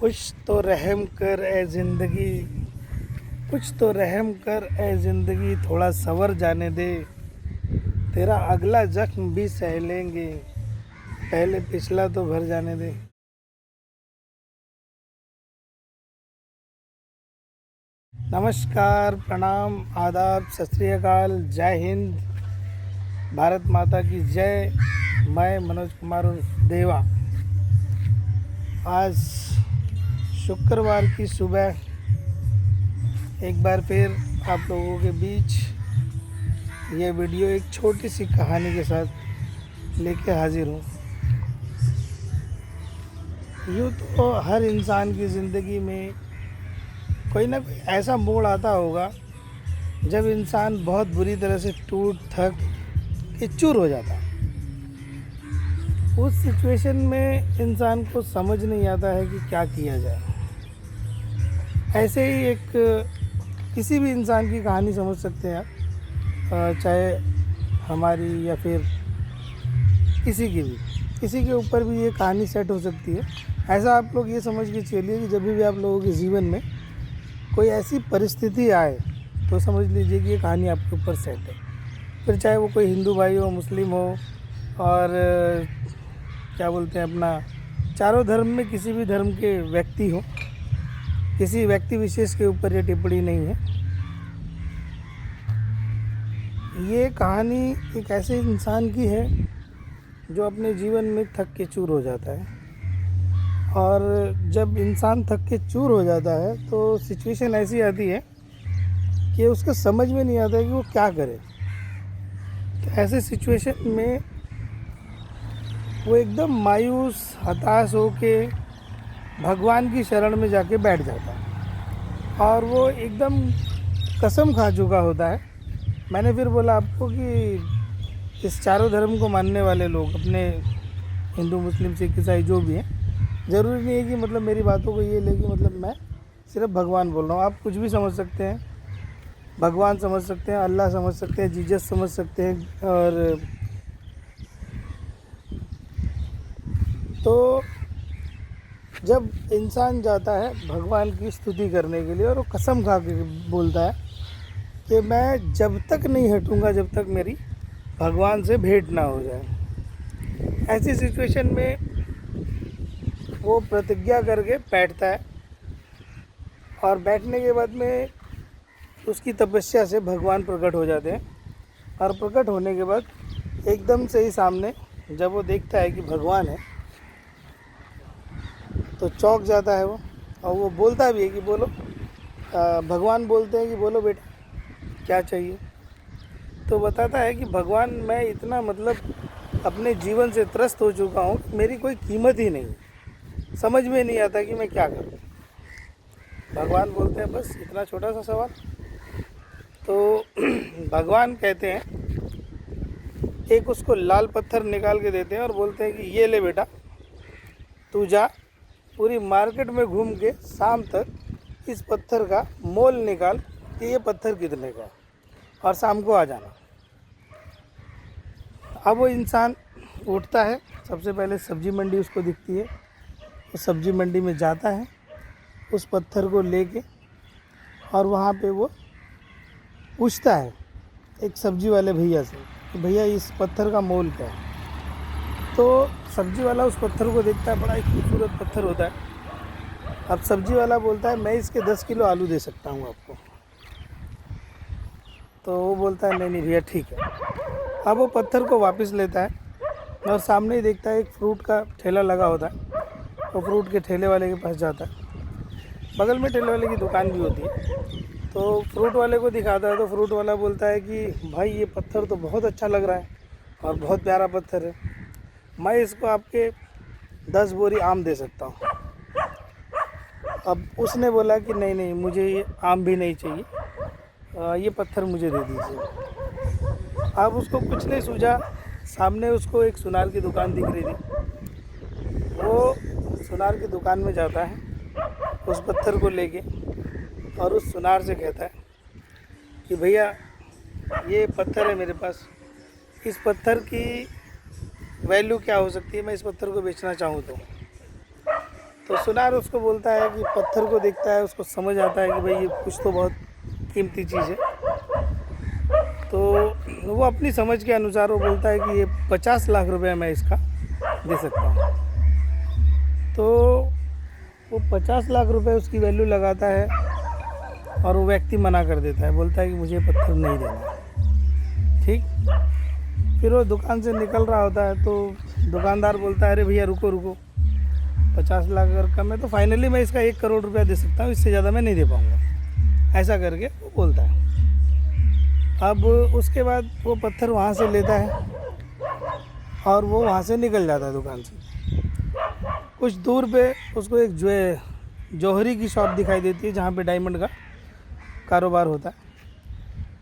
कुछ तो रहम कर ए ज़िंदगी, कुछ तो रहम कर ए ज़िंदगी, थोड़ा सवर जाने दे। तेरा अगला जख्म भी सह लेंगे, पहले पिछला तो भर जाने दे। नमस्कार, प्रणाम, आदाब, सत श्री अकाल, जय हिंद, भारत माता की जय। मैं मनोज कुमार उर्फ देवा। आज शुक्रवार की सुबह एक बार फिर आप लोगों के बीच ये वीडियो एक छोटी सी कहानी के साथ लेके हाजिर हूँ। यूँ तो हर इंसान की ज़िंदगी में कोई ना कोई ऐसा मोड़ आता होगा जब इंसान बहुत बुरी तरह से टूट थक के चूर हो जाता है। उस सिचुएशन में इंसान को समझ नहीं आता है कि क्या किया जाए। ऐसे ही एक किसी भी इंसान की कहानी समझ सकते हैं आप, चाहे हमारी या फिर किसी की भी, किसी के ऊपर भी ये कहानी सेट हो सकती है। ऐसा आप लोग ये समझ के चलिए कि जब भी आप लोगों के जीवन में कोई ऐसी परिस्थिति आए तो समझ लीजिए कि ये कहानी आपके ऊपर सेट है। फिर चाहे वो कोई हिंदू भाई हो, मुस्लिम हो, और क्या बोलते हैं अपना, चारों धर्म में किसी भी धर्म के व्यक्ति हो, किसी व्यक्ति विशेष के ऊपर ये टिप्पणी नहीं है। ये कहानी एक ऐसे इंसान की है जो अपने जीवन में थक के चूर हो जाता है। और जब इंसान थक के चूर हो जाता है तो सिचुएशन ऐसी आती है कि उसको समझ में नहीं आता है कि वो क्या करे। तो ऐसे सिचुएशन में वो एकदम मायूस, हताश होके भगवान की शरण में जाके बैठ जाता है और वो एकदम कसम खा चुका होता है। मैंने फिर बोला आपको कि इस चारों धर्म को मानने वाले लोग, अपने हिंदू, मुस्लिम, सिख, ईसाई जो भी हैं, ज़रूरी नहीं है कि मतलब मेरी बातों को ये ले कि मतलब मैं सिर्फ भगवान बोल रहा हूँ। आप कुछ भी समझ सकते हैं, भगवान समझ सकते हैं, अल्लाह समझ सकते हैं, जीसस समझ सकते हैं। और तो जब इंसान जाता है भगवान की स्तुति करने के लिए और वो कसम खा के बोलता है कि मैं जब तक नहीं हटूँगा जब तक मेरी भगवान से भेंट ना हो जाए। ऐसी सिचुएशन में वो प्रतिज्ञा करके बैठता है और बैठने के बाद में उसकी तपस्या से भगवान प्रकट हो जाते हैं। और प्रकट होने के बाद एकदम से ही सामने जब वो देखता है कि भगवान है तो चौंक जाता है वो। और वो बोलता भी है कि बोलो, भगवान बोलते हैं कि बोलो बेटा क्या चाहिए। तो बताता है कि भगवान, मैं इतना मतलब अपने जीवन से त्रस्त हो चुका हूँ, मेरी कोई कीमत ही नहीं, समझ में नहीं आता कि मैं क्या करूँ। भगवान बोलते हैं बस इतना छोटा सा सवाल। तो भगवान कहते हैं, एक उसको लाल पत्थर निकाल के देते हैं और बोलते हैं कि ये ले बेटा, तू जा पूरी मार्केट में घूम के शाम तक इस पत्थर का मोल निकाल कि ये पत्थर कितने का, और शाम को आ जाना। अब वो इंसान उठता है, सबसे पहले सब्जी मंडी उसको दिखती है, वो सब्जी मंडी में जाता है, उस पत्थर को लेके, और वहाँ पे वो पूछता है एक सब्जी वाले भैया से कि भैया इस पत्थर का मोल क्या है। तो सब्जी वाला उस पत्थर को देखता है, बड़ा ही खूबसूरत पत्थर होता है। अब सब्जी वाला बोलता है मैं इसके 10 किलो आलू दे सकता हूँ आपको। तो वो बोलता है नहीं नहीं भैया ठीक है। अब वो पत्थर को वापस लेता है और सामने ही देखता है एक फ्रूट का ठेला लगा होता है। वो फ्रूट के ठेले वाले के पास जाता है, बगल में ठेले वाले की दुकान भी होती है। तो फ्रूट वाले को दिखाता है तो फ्रूट वाला बोलता है कि भाई ये पत्थर तो बहुत अच्छा लग रहा है और बहुत प्यारा पत्थर है, मैं इसको आपके 10 बोरी आम दे सकता हूँ। अब उसने बोला कि नहीं नहीं मुझे ये आम भी नहीं चाहिए, ये पत्थर मुझे दे दीजिए। अब उसको कुछ नहीं सूझा, सामने उसको एक सुनार की दुकान दिख रही थी। वो सुनार की दुकान में जाता है उस पत्थर को लेके और उस सुनार से कहता है कि भैया ये पत्थर है मेरे पास, इस पत्थर की वैल्यू क्या हो सकती है, मैं इस पत्थर को बेचना चाहूँ तो। तो सुनार उसको बोलता है कि पत्थर को देखता है, उसको समझ आता है कि भाई ये कुछ तो बहुत कीमती चीज़ है। तो वो अपनी समझ के अनुसार वो बोलता है कि ये 50 लाख रुपए मैं इसका दे सकता हूँ। तो वो 50 लाख रुपए उसकी वैल्यू लगाता है और वो व्यक्ति मना कर देता है, बोलता है कि मुझे पत्थर नहीं देना है। ठीक, फिर वो दुकान से निकल रहा होता है तो दुकानदार बोलता है, अरे भैया रुको रुको, 50 लाख अगर कम है तो फाइनली मैं इसका 1 करोड़ रुपया दे सकता हूँ, इससे ज़्यादा मैं नहीं दे पाऊँगा, ऐसा करके वो बोलता है। अब उसके बाद वो पत्थर वहाँ से लेता है और वो वहाँ से निकल जाता है दुकान से। कुछ दूर पे उसको एक जौहरी की शॉप दिखाई देती है जहाँ पे डायमंड का कारोबार होता है।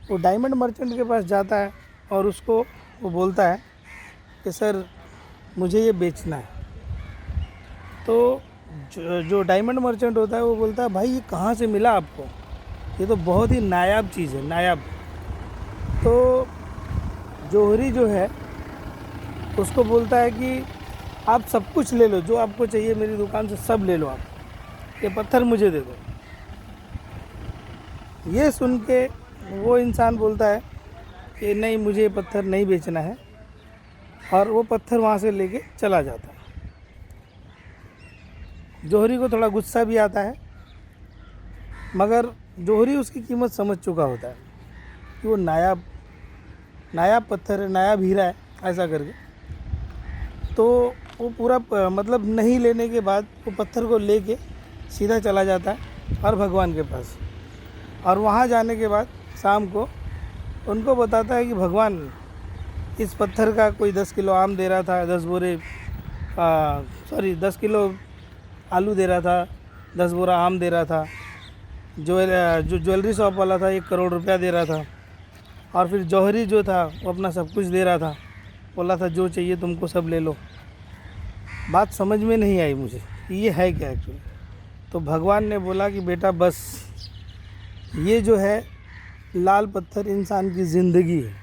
वो डायमंड मर्चेंट के पास जाता है और उसको वो बोलता है कि सर मुझे ये बेचना है। तो जो डायमंड मर्चेंट होता है वो बोलता है, भाई ये कहाँ से मिला आपको, ये तो बहुत ही नायाब चीज़ है, नायाब। तो जौहरी जो है उसको बोलता है कि आप सब कुछ ले लो, जो आपको चाहिए मेरी दुकान से सब ले लो, आप ये पत्थर मुझे दे दो। ये सुन के वो इंसान बोलता है कि नहीं, मुझे ये पत्थर नहीं बेचना है, और वो पत्थर वहाँ से लेके चला जाता है। जौहरी को थोड़ा गुस्सा भी आता है, मगर जौहरी उसकी कीमत समझ चुका होता है कि वो नायाब पत्थर है, नायाब हीरा है, ऐसा करके। तो वो पूरा मतलब नहीं लेने के बाद वो पत्थर को लेके सीधा चला जाता है और भगवान के पास, और वहाँ जाने के बाद शाम को उनको बताता है कि भगवान, इस पत्थर का कोई 10 किलो आम दे रहा था, 10 किलो आलू दे रहा था, 10 बोरा आम दे रहा था। जो ज्वेलरी शॉप वाला था 1 करोड़ रुपया दे रहा था, और फिर जौहरी जो था वो अपना सब कुछ दे रहा था, बोला था जो चाहिए तुमको सब ले लो। बात समझ में नहीं आई मुझे ये है क्या एक्चुअली। तो भगवान ने बोला कि बेटा बस, ये जो है लाल पत्थर इंसान की ज़िंदगी है,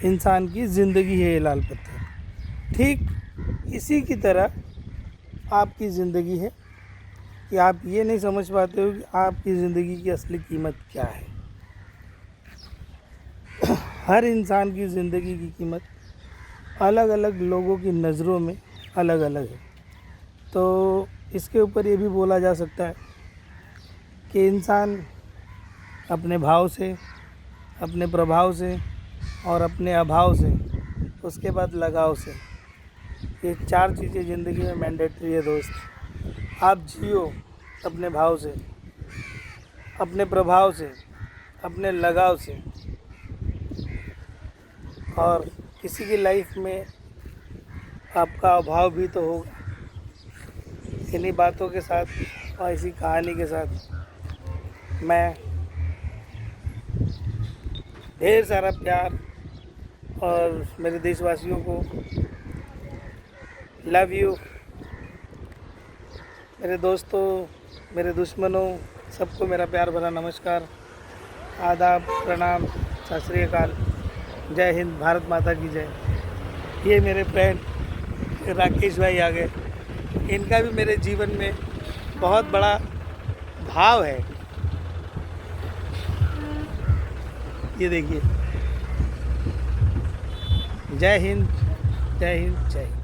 इंसान की ज़िंदगी है ये लाल पत्थर। ठीक इसी की तरह आपकी ज़िंदगी है कि आप ये नहीं समझ पाते हो कि आपकी ज़िंदगी की असली कीमत क्या है। हर इंसान की ज़िंदगी की कीमत अलग अलग लोगों की नज़रों में अलग अलग है। तो इसके ऊपर ये भी बोला जा सकता है कि इंसान अपने भाव से, अपने प्रभाव से और अपने अभाव से, उसके बाद लगाव से, ये 4 चीज़ें ज़िंदगी में मैंडेटरी है दोस्त। आप जियो अपने भाव से, अपने प्रभाव से, अपने लगाव से, और किसी की लाइफ में आपका अभाव भी तो होगा। इन्हीं बातों के साथ और इसी कहानी के साथ मैं ढेर सारा प्यार और मेरे देशवासियों को लव यू। मेरे दोस्तों, मेरे दुश्मनों, सबको मेरा प्यार भरा नमस्कार, आदाब, प्रणाम, सत श्री अकाल, जय हिंद, भारत माता की जय। ये मेरे फ्रेंड राकेश भाई आ गए, इनका भी मेरे जीवन में बहुत बड़ा भाव है। ये देखिए, जय हिंद, जय हिंद, जय हिंद।